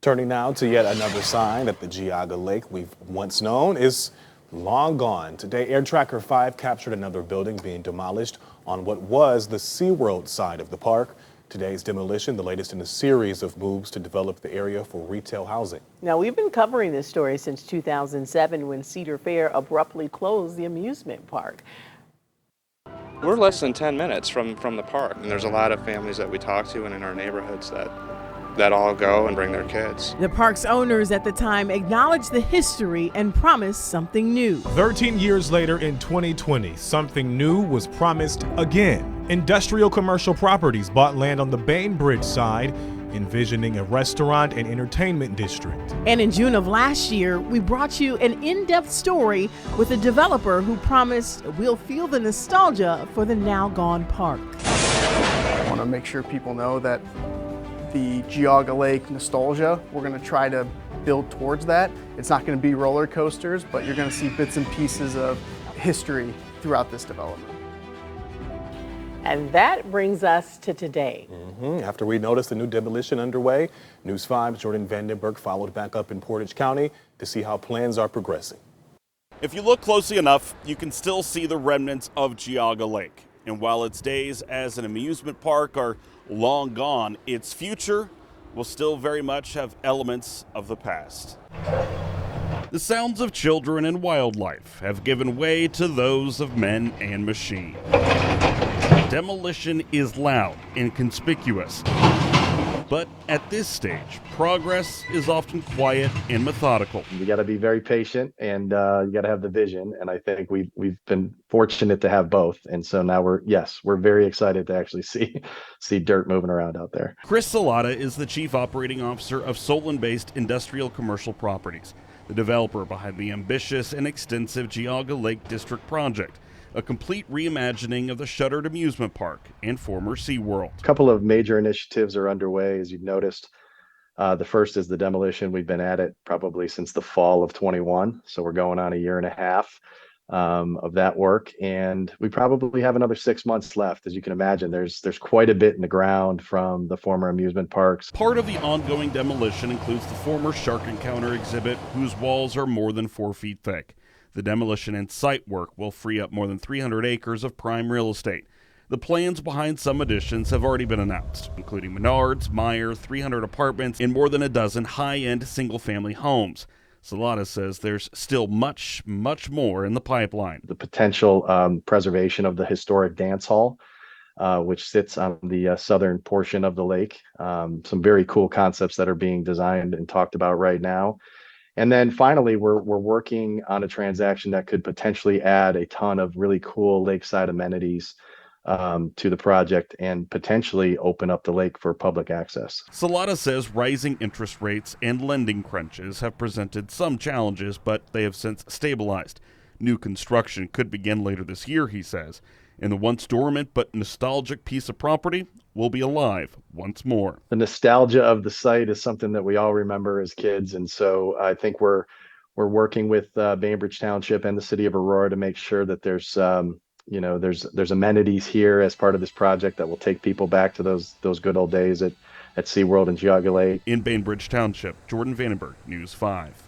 Turning now to yet another sign that the Geauga Lake we've once known is long gone. Today, Air Tracker 5 captured another building being demolished on what was the SeaWorld side of the park. Today's demolition, the latest in a series of moves to develop the area for retail housing. Now, we've been covering this story since 2007 when Cedar Fair abruptly closed the amusement park. We're less than 10 minutes from the park, and there's a lot of families that we talk to and in our neighborhoods that all go and bring their kids. The park's owners at the time acknowledged the history and promised something new. 13 years later in 2020, something new was promised again. Industrial commercial properties bought land on the Bainbridge side, envisioning a restaurant and entertainment district. And in June of last year, we brought you an in-depth story with a developer who promised we'll feel the nostalgia for the now gone park. I want to make sure people know that the Geauga Lake nostalgia, we're going to try to build towards that. It's not going to be roller coasters, but you're going to see bits and pieces of history throughout this development. And that brings us to today. After we noticed the new demolition underway, News 5's Jordan Vandenberg followed back up in Portage County to see how plans are progressing. If you look closely enough, you can still see the remnants of Geauga Lake. And while its days as an amusement park are long gone, its future will still very much have elements of the past. The sounds of children and wildlife have given way to those of men and machine. Demolition is loud and conspicuous, but at this stage, progress is often quiet and methodical. You got to be very patient, and you got to have the vision. And I think we've been fortunate to have both. And so now we're very excited to actually see dirt moving around out there. Chris Solon is the chief operating officer of Solon-based Industrial Commercial Properties, the developer behind the ambitious and extensive Geauga Lake District project, a complete reimagining of the shuttered amusement park and former SeaWorld. A couple of major initiatives are underway, as you've noticed. The first is the demolition. We've been at it probably since the fall of 21, so we're going on a year and a half of that work, and we probably have another 6 months left. As you can imagine, there's quite a bit in the ground from the former amusement parks. Part of the ongoing demolition includes the former shark encounter exhibit, whose walls are more than 4 feet thick. The demolition and site work will free up more than 300 acres of prime real estate. The plans behind some additions have already been announced, including Menards, Meijer, 300 apartments, and more than a dozen high-end single-family homes. Solana says there's still much more in the pipeline. The potential preservation of the historic dance hall, which sits on the southern portion of the lake. Some very cool concepts that are being designed and talked about right now. And then finally, we're working on a transaction that could potentially add a ton of really cool lakeside amenities to the project and potentially open up the lake for public access. Solana says rising interest rates and lending crunches have presented some challenges, but they have since stabilized. New construction could begin later this year, he says, and the once dormant but nostalgic piece of property will be alive once more. The nostalgia of the site is something that we all remember as kids, and so I think we're working with Bainbridge Township and the city of Aurora to make sure that there's amenities here as part of this project that will take people back to those good old days at SeaWorld and Geauga Lake. In Bainbridge Township, Jordan Vandenberg, News 5.